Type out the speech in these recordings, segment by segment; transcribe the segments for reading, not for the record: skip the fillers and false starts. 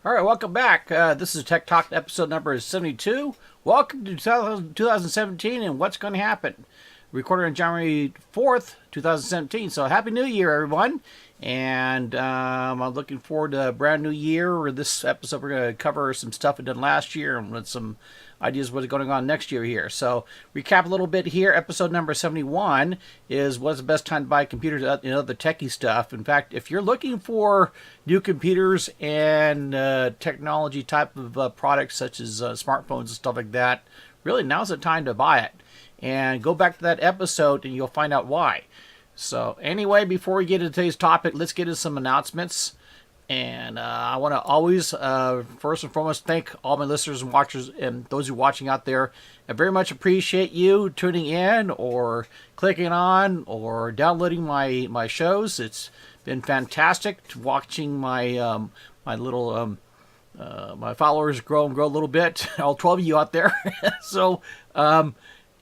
All right, welcome back. This is Tech Talk episode number 72. Welcome to 2017 and what's going to happen. Recorded on January 4th, 2017. So Happy New Year, everyone. And I'm looking forward to a brand new year. This episode, we're going to cover some stuff we did last year and with some ideas what's going on next year here. So recap a little bit here. Episode number 71 is what's the best time to buy computers and other techie stuff. In fact, if you're looking for new computers and technology type of products such as smartphones and stuff like that, really now's the time to buy it. And go back to that episode and you'll find out why. So anyway, before we get into today's topic, let's get into some announcements. And I want to always, first and foremost, thank all my listeners and watchers and those who are watching out there. I very much appreciate you tuning in or clicking on or downloading my shows. It's been fantastic watching my my little my followers grow a little bit. All 12 of you out there. So.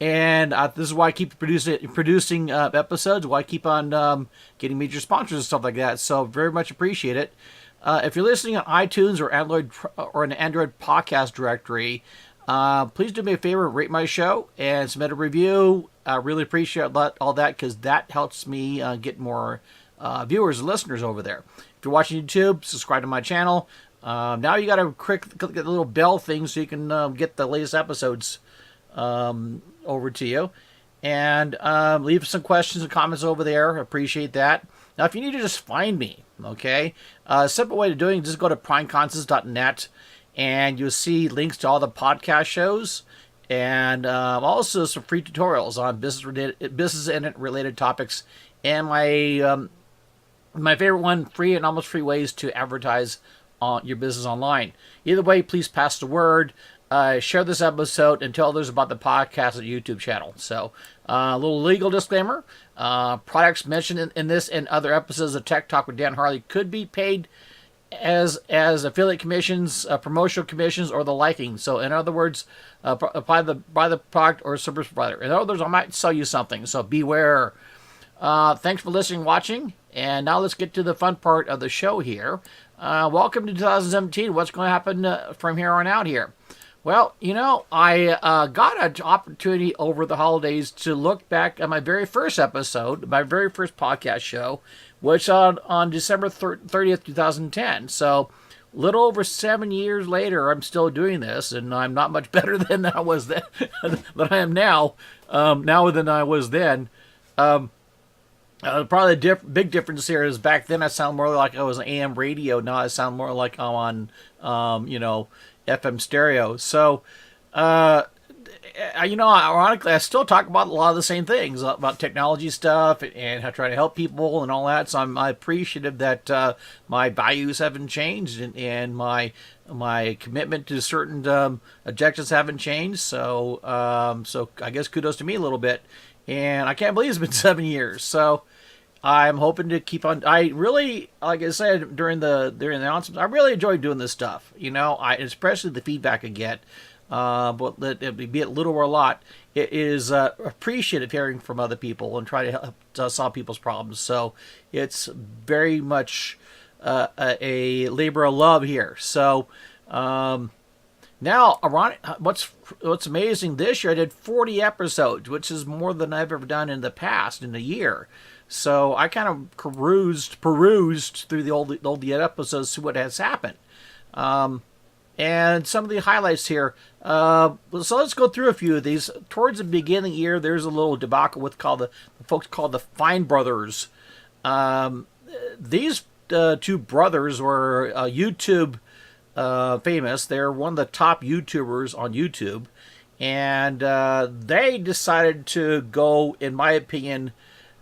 And this is why I keep producing episodes, why I keep on getting major sponsors and stuff like that. So very much appreciate it. If you're listening on iTunes or an Android podcast directory, please do me a favor, rate my show and submit a review. I really appreciate all that because that helps me get more viewers and listeners over there. If you're watching YouTube, subscribe to my channel. Now you got to click the little bell thing so you can get the latest episodes over to you, and leave some questions and comments over there. Appreciate that. Now, if you need to just find me, okay, a simple way to doing it, just go to primeconcepts.net, and you'll see links to all the podcast shows, and also some free tutorials on business and related topics, and my favorite one, free and almost free ways to advertise on your business online. Either way, please pass the word. Share this episode and tell others about the podcast and YouTube channel. So, a little legal disclaimer. Products mentioned in this and other episodes of Tech Talk with Dan Harley could be paid as affiliate commissions, promotional commissions, or the liking. So, in other words, by the product or service provider. In other words, I might sell you something. So, beware. Thanks for listening, watching. And now let's get to the fun part of the show here. Welcome to 2017. What's going to happen from here on out here? Well, I got an opportunity over the holidays to look back at my very first episode, my very first podcast show, which on December 30th, 2010. So, a little over 7 years later, I'm still doing this, and I'm not much better than I was then, than I am now, than I was then. Probably the big difference here is back then I sound more like I was on AM radio. Now I sound more like I'm on, FM stereo. So, ironically, I still talk about a lot of the same things about technology stuff and how to try to help people and all that. So I'm appreciative that my values haven't changed and my commitment to certain objectives haven't changed. So, I guess kudos to me a little bit. And I can't believe it's been 7 years. So I'm hoping to keep on. I really, like I said during the announcements, I really enjoy doing this stuff. Especially the feedback I get. But be it little or a lot, it is appreciative hearing from other people and try to help solve people's problems. So it's very much a labor of love here. So. Now, what's amazing this year, I did 40 episodes, which is more than I've ever done in the past in a year. So I kind of perused through the old episodes to see what has happened. And some of the highlights here. So let's go through a few of these. Towards the beginning of the year, there's a little debacle with the folks called the Fine Brothers. These two brothers were YouTube famous. They're one of the top YouTubers on YouTube, and they decided to go, in my opinion,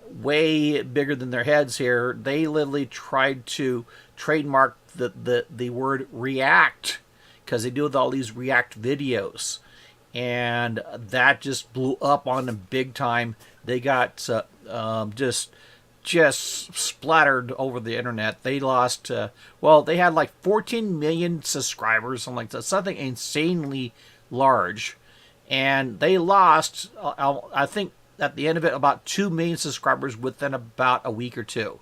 way bigger than their heads here. They literally tried to trademark the word react because they do with all these react videos, and that just blew up on them big time. They got just splattered over the internet. They lost, they had like 14 million subscribers, something like that, something insanely large. And they lost, I think, at the end of it, about 2 million subscribers within about a week or two.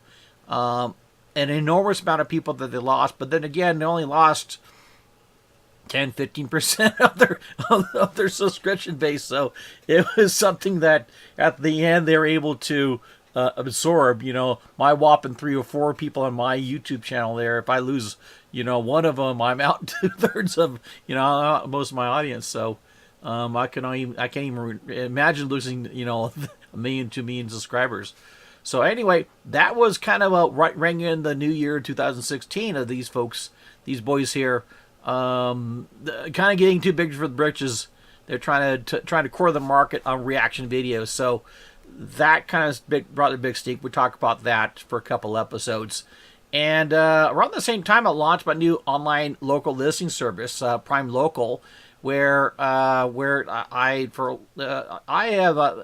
an enormous amount of people that they lost. But then again, they only lost 10-15% of their subscription base. So it was something that at the end they were able to absorb. My whopping 3 or 4 people on my YouTube channel there. If I lose, one of them, I'm out 2/3 of most of my audience. So I can't even imagine losing a million, 2 million subscribers. So anyway, that was kind of a ring in the new year 2016 of these folks, these boys here. Kind of getting too big for the britches. They're trying to core the market on reaction videos. So that kind of brought a big stink. We talked about that for a couple episodes. And around the same time, I launched my new online local listing service, Prime Local, where I have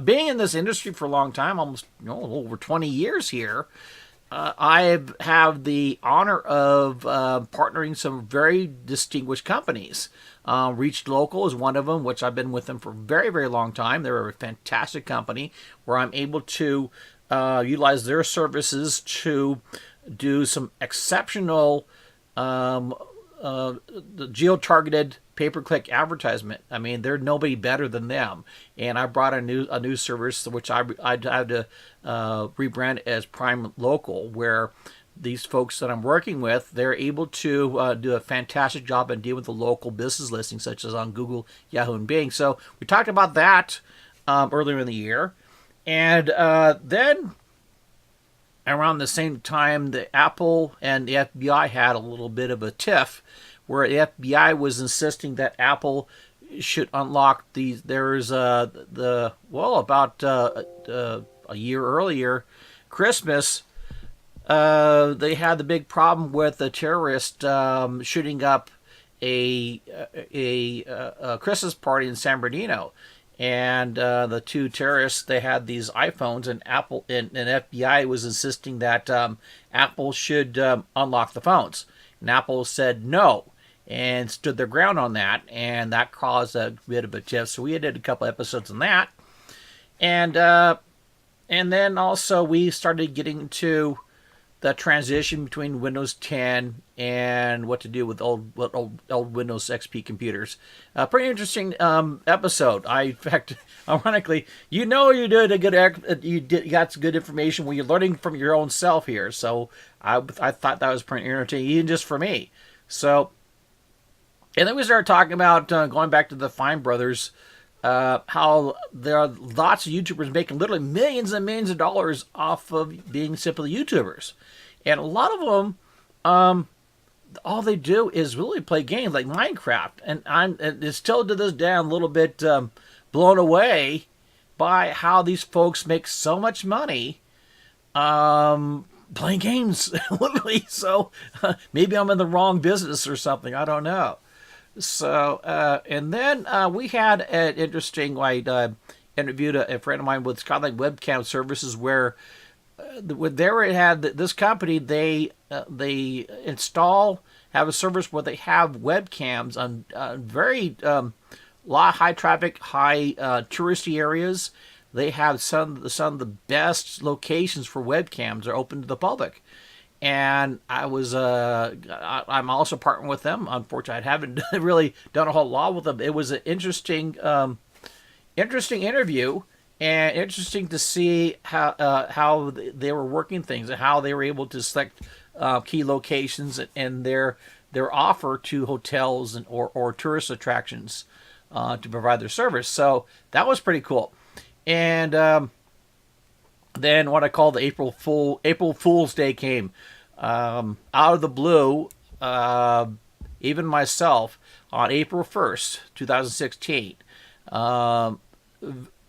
being in this industry for a long time, almost over 20 years here. I have the honor of partnering some very distinguished companies. Reach Local is one of them, which I've been with them for a very, very long time. They're a fantastic company where I'm able to utilize their services to do some exceptional geo-targeted pay-per-click advertisement. I mean, there's nobody better than them. And I brought a new service which I had to rebrand as Prime Local, where these folks that I'm working with, they're able to do a fantastic job and deal with the local business listings, such as on Google, Yahoo, and Bing. So we talked about that earlier in the year. And then around the same time, the Apple and the FBI had a little bit of a tiff, where the FBI was insisting that Apple should unlock these. There's about a year earlier, Christmas, they had the big problem with a terrorist shooting up a Christmas party in San Bernardino. And the two terrorists, they had these iPhones, and Apple and FBI was insisting that Apple should unlock the phones. And Apple said no and stood their ground on that, and that caused a bit of a tiff. So we did a couple episodes on that. And then also we started getting to the transition between Windows 10 and what to do with old Windows XP computers. Pretty interesting episode. In fact, ironically, you did a good you got some good information when you're learning from your own self here. So I thought that was pretty entertaining, even just for me. So, and then we started talking about going back to the Fine Brothers. How there are lots of YouTubers making literally millions and millions of dollars off of being simply YouTubers. And a lot of them, all they do is really play games like Minecraft. And it's still to this day I'm a little bit blown away by how these folks make so much money playing games, literally. So maybe I'm in the wrong business or something. I don't know. So, and then we had an interesting, I interviewed a friend of mine with Skyline Webcam Services, where this company, they have a service where they have webcams on very lot high traffic, high touristy areas. They have some of the best locations for webcams are open to the public. And I'm also partnering with them. Unfortunately, I haven't really done a whole lot with them. It was an interesting interview, and interesting to see how they were working things and how they were able to select key locations and their offer to hotels or tourist attractions to provide their service. So that was pretty cool. And then what I call the April Fool's Day came. Out of the blue, even myself, on April 1st, 2016,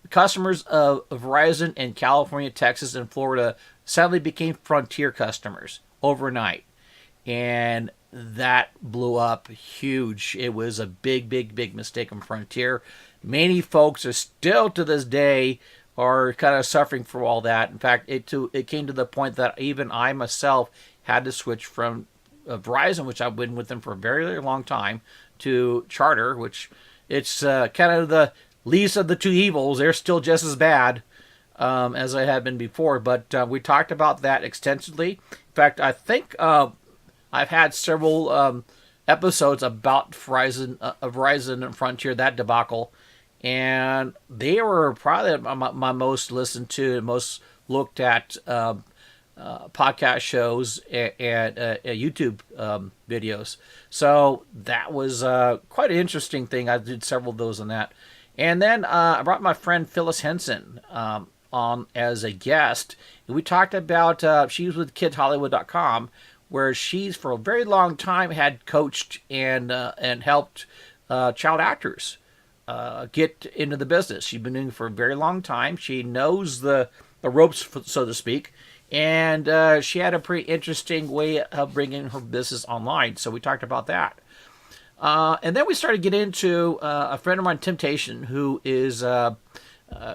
customers of Verizon in California, Texas, and Florida suddenly became Frontier customers overnight. And that blew up huge. It was a big, big, big mistake on Frontier. Many folks are still to this day are kind of suffering for all that. In fact, it came to the point that even I myself had to switch from Verizon, which I've been with them for a very, very long time, to Charter, which it's kind of the least of the two evils. They're still just as bad. as I had been before. But we talked about that extensively. In fact, I think I've had several episodes about Verizon and Frontier, that debacle, and they were probably my most listened to and most looked at podcast shows and YouTube videos. So that was quite an interesting thing. I did several of those on that. And then I brought my friend Phyllis Henson on as a guest. And we talked about, she was with KidsHollywood.com, where she's for a very long time had coached and helped child actors get into the business. She's been doing it for a very long time. She knows the ropes, so to speak. And she had a pretty interesting way of bringing her business online. So we talked about that. And then we started getting into a friend of mine, Temptation, who is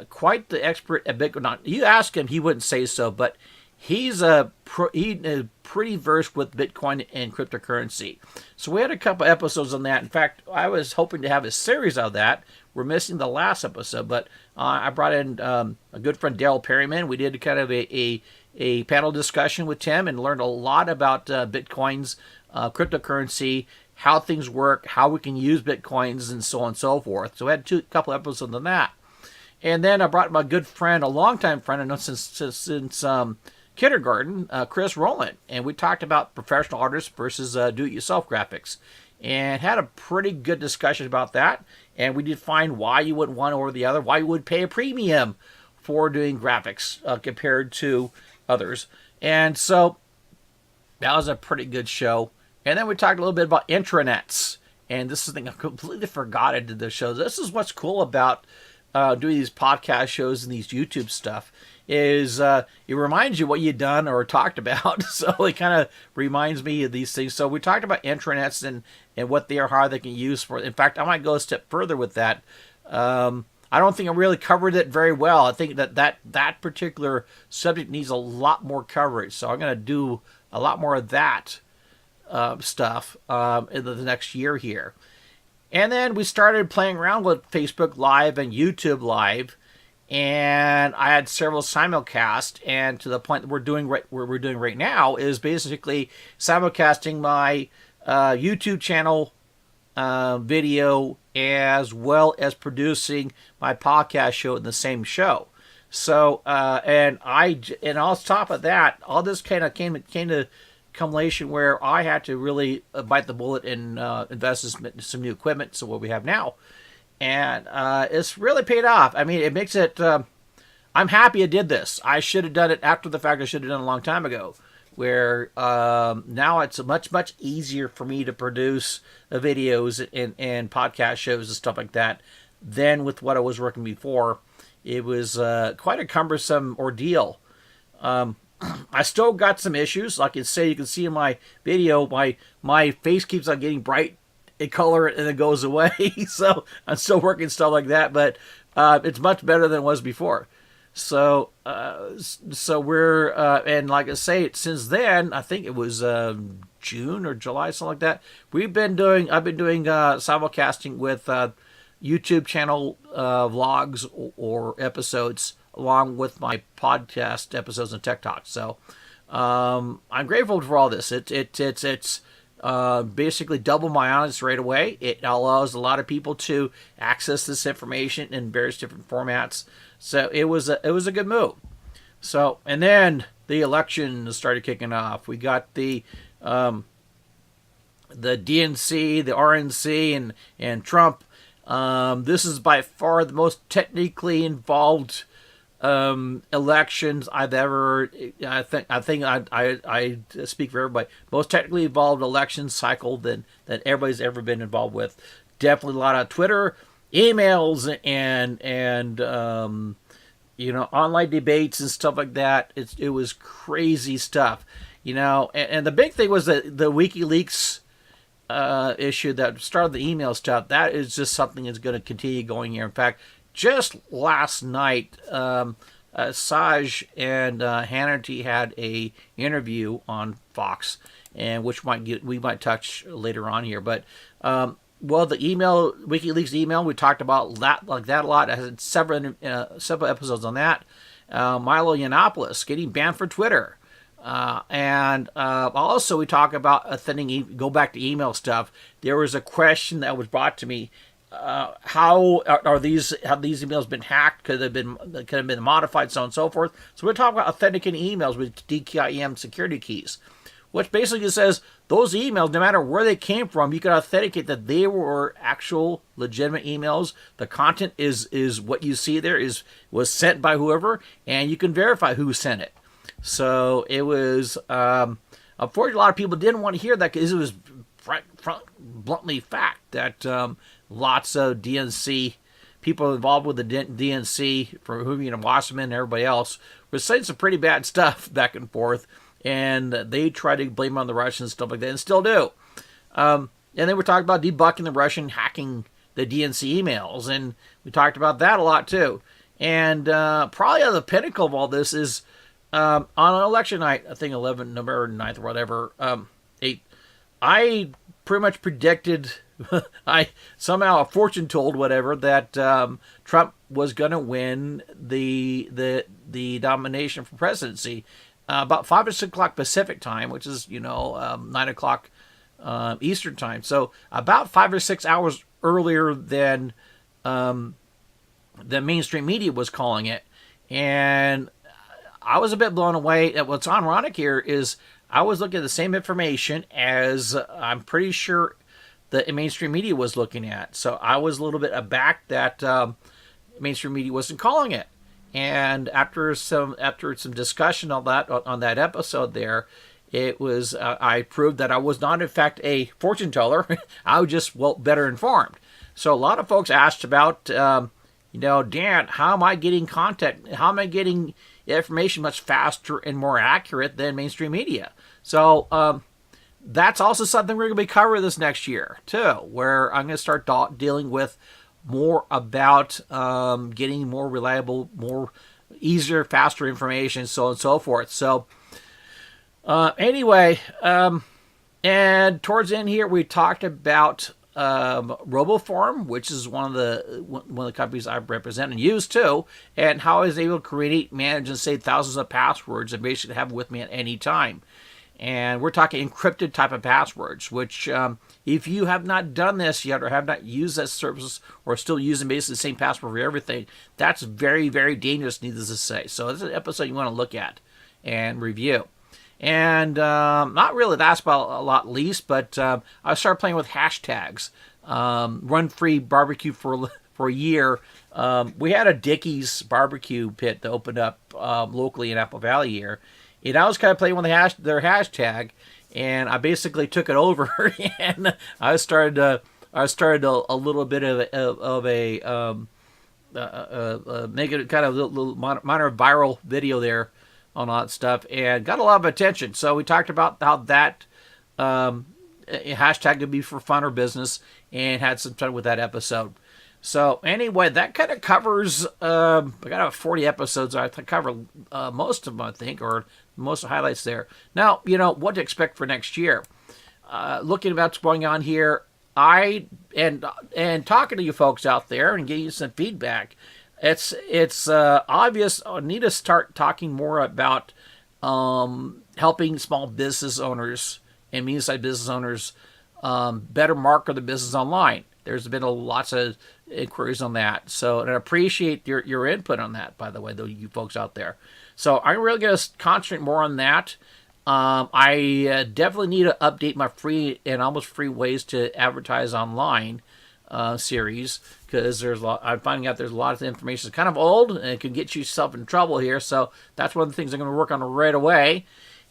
quite the expert at Bitcoin. You ask him, he wouldn't say so, but he's pretty versed with Bitcoin and cryptocurrency. So we had a couple episodes on that. In fact, I was hoping to have a series of that. We're missing the last episode, but I brought in a good friend, Daryl Perryman. We did kind of a panel discussion with Tim and learned a lot about Bitcoins, cryptocurrency, how things work, how we can use Bitcoins, and so on and so forth. So we had a couple episodes on that. And then I brought my good friend, a longtime friend, I know since kindergarten, Chris Rowland. And we talked about professional artists versus do-it-yourself graphics. And had a pretty good discussion about that. And we did find why you wouldn't one over the other, why you would pay a premium for doing graphics compared to others. And so that was a pretty good show. And then we talked a little bit about intranets. And this is the thing I completely forgot I did this show. This is what's cool about doing these podcast shows and these YouTube stuff is it reminds you what you've done or talked about. So it kind of reminds me of these things. So we talked about intranets and what they are, how they can use for. In fact, I might go a step further with that. I don't think I really covered it very well. I think that particular subject needs a lot more coverage. So I'm going to do a lot more of that stuff in the next year here. And then we started playing around with Facebook Live and YouTube Live. And I had several simulcast, and to the point that we're doing right now is basically simulcasting my YouTube channel video as well as producing my podcast show in the same show. So and on top of that, all this kind of came to culmination where I had to really bite the bullet and invest in some new equipment. So what we have now. And it's really paid off. I mean, it makes it... I'm happy I did this. I should have done it after the fact. I should have done it a long time ago. Where now it's much, much easier for me to produce videos and podcast shows and stuff like that than with what I was working before. It was quite a cumbersome ordeal. I still got some issues. Like you can see in my video, my face keeps on getting bright in color and it goes away. So I'm still working stuff like that, but it's much better than it was before. So we're and like I say, since then I think it was June or July, something like that. I've been doing simulcasting with YouTube channel vlogs or episodes along with my podcast episodes and Tech Talk. So I'm grateful for all this. It's basically double my audience right away. It allows a lot of people to access this information in various different formats. So it was a good move. So, and then the election started kicking off. We got the DNC, the RNC, and Trump. This is by far the most technically involved elections I've ever. I think I speak for everybody. Most technically involved election cycle that everybody's ever been involved with. Definitely a lot of Twitter, emails, and online debates and stuff like that. It was crazy stuff, And the big thing was that the WikiLeaks issue that started the email stuff. That is just something that's going to continue going here. In fact, just last night, Saj and Hannity had a interview on Fox, and which we might touch later on here. But the email, WikiLeaks email, we talked about that a lot. I had several episodes on that, Milo Yiannopoulos getting banned for Twitter. And also we talk about go back to email stuff. There was a question that was brought to me. How have these emails been hacked? Could have been modified, so on and so forth. So we're talking about authenticating emails with DKIM security keys, which basically says those emails, no matter where they came from, you can authenticate that they were actual legitimate emails. The content is what you see there was sent by whoever, and you can verify who sent it. So it was, unfortunately, a lot of people didn't want to hear that because it was bluntly fact that lots of DNC people involved with the DNC, for whom Wasserman and everybody else, was saying some pretty bad stuff back and forth, and they tried to blame it on the Russians and stuff like that, and still do. And then we're talking about debunking the Russian hacking the DNC emails, and we talked about that a lot too. And probably the pinnacle of all this is on election night, I think November 9th or whatever, I pretty much predicted, I somehow fortune told whatever, that Trump was going to win the nomination for presidency about 5 or 6 o'clock Pacific time, which is 9 o'clock Eastern time. So about 5 or 6 hours earlier than the mainstream media was calling it, and I was a bit blown away. What's ironic here is I was looking at the same information as I'm pretty sure the mainstream media was looking at. So I was a little bit aback that mainstream media wasn't calling it. And after some discussion on that episode there, it was I proved that I was not in fact a fortune teller. I was just better informed. So a lot of folks asked about Dan, how am I getting content? How am I getting information much faster and more accurate than mainstream media? So that's also something we're going to be covering this next year too, where I'm going to start dealing with more about getting more reliable, more easier, faster information, so on and so forth. So anyway, and towards the end here, we talked about RoboForm, which is one of the companies I represent and use too, and how I was able to create, manage, and save thousands of passwords and basically have it with me at any time. And we're talking encrypted type of passwords, which if you have not done this yet or have not used that service or still using basically the same password for everything, that's very, very dangerous, needless to say. So this is an episode you want to look at and review. And not really last but a lot least, but I started playing with hashtags. Run free barbecue for a year. We had a Dickey's barbecue pit that opened up locally in Apple Valley here, and I was kind of playing with their hashtag, and I basically took it over, and I started a little bit of a make it kind of a little minor viral video there on all that stuff, and got a lot of attention. So we talked about how that hashtag could be for fun or business, and had some fun with that episode. So anyway, that kind of covers, I got about 40 episodes. I cover most of them, I think, or most of the highlights there. Now, what to expect for next year. Looking at what's going on here, and talking to you folks out there and getting you some feedback, it's obvious I need to start talking more about helping small business owners and medium-sized business owners better market their business online. There's been lots of inquiries on that. So, and I appreciate your input on that, by the way, though, you folks out there. So I'm really going to concentrate more on that. I definitely need to update my free and almost free ways to advertise online series, because I'm finding out there's a lot of information that's kind of old and it can get yourself in trouble here. So that's one of the things I'm going to work on right away.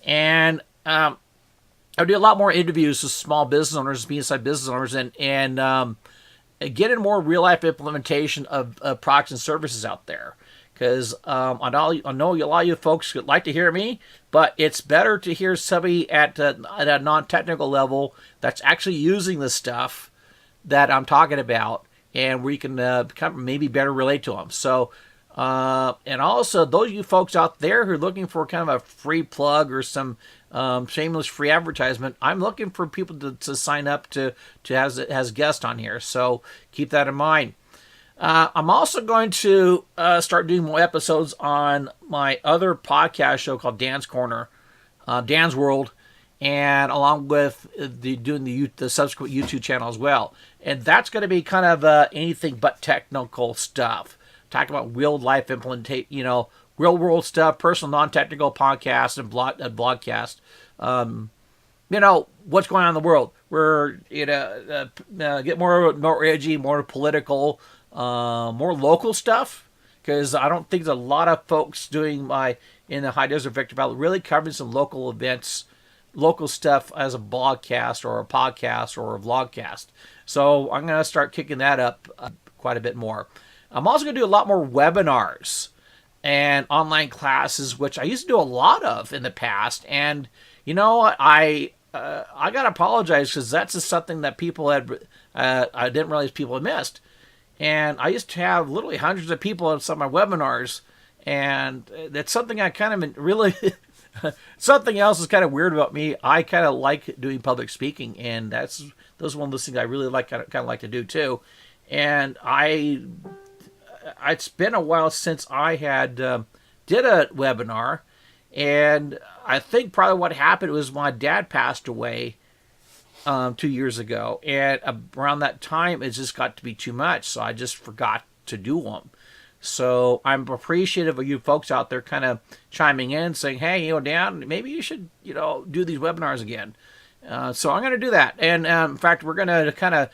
And I'll do a lot more interviews with small business owners, medium-sized business owners, and get in more real-life implementation of products and services out there. Because I know a lot of you folks would like to hear me, but it's better to hear somebody at a non-technical level that's actually using the stuff that I'm talking about, and where you can maybe better relate to them. So, and also those of you folks out there who are looking for kind of a free plug or some shameless free advertisement, I'm looking for people to sign up to as guests on here. So keep that in mind. I'm also going to start doing more episodes on my other podcast show called Dan's Corner, Dan's World, and along with the subsequent YouTube channel as well. And that's going to be kind of anything but technical stuff, talking about real life implementation, real world stuff, personal non-technical podcasts and blogcast. What's going on in the world. We're get more edgy, more political, more local stuff, because I don't think there's a lot of folks doing in the High Desert Victor Valley really covering some local events, local stuff as a blogcast or a podcast or a vlogcast. So I'm going to start kicking that up quite a bit more. I'm also going to do a lot more webinars and online classes, which I used to do a lot of in the past. And I got to apologize, because that's just something that people had, I didn't realize people had missed. And I used to have literally hundreds of people on some of my webinars, and that's something I kind of really, something else is kind of weird about me. I kind of like doing public speaking, and those are one of those things I really kind of like to do too. And it's been a while since I had did a webinar, and I think probably what happened was my dad passed away 2 years ago, and around that time it just got to be too much, so I just forgot to do them. So I'm appreciative of you folks out there kind of chiming in, saying, hey, Dan, maybe you should, do these webinars again. So I'm going to do that. And in fact, we're going to kind of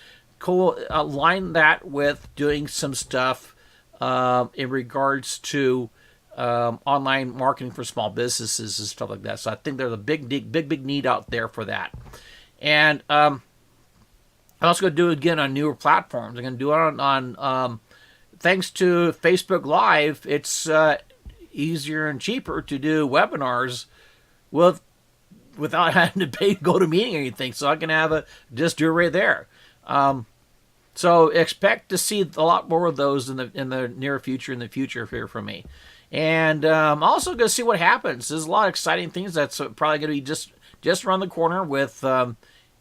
align that with doing some stuff in regards to online marketing for small businesses and stuff like that. So I think there's a big need out there for that. And I'm also going to do it again on newer platforms. I'm going to do it on thanks to Facebook Live, it's easier and cheaper to do webinars without having to go to meeting or anything. So I can just do it right there. So expect to see a lot more of those in the near future, here from me. And I'm also going to see what happens. There's a lot of exciting things that's probably going to be just around the corner with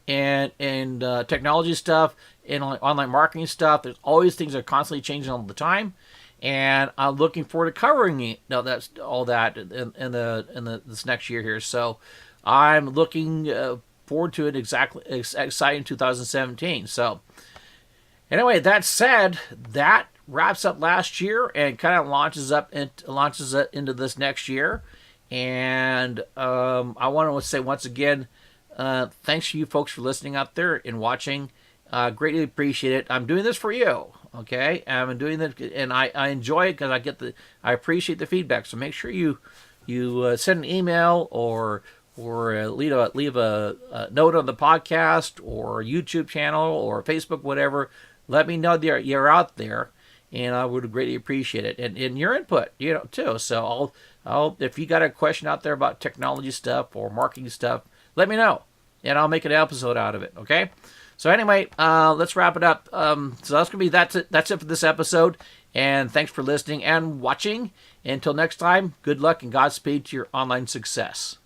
technology stuff and online marketing stuff. There's always things that are constantly changing all the time, and I'm looking forward to covering it. No, that's all that in this next year here. So I'm looking forward to it. Exciting 2017. So anyway, that said, that wraps up last year and kind of launches it into this next year. And I want to say once again, thanks to you folks for listening out there and watching. Greatly appreciate it. I'm doing this for you, okay? I'm doing that, and I enjoy it because I appreciate the feedback. So make sure you send an email or leave a note on the podcast or YouTube channel or Facebook, whatever. Let me know that you're out there, and I would greatly appreciate it. And your input, too. So I'll if you got a question out there about technology stuff or marketing stuff, let me know, and I'll make an episode out of it. Okay. So anyway, let's wrap it up. So that's it for this episode. And thanks for listening and watching. Until next time, good luck and Godspeed to your online success.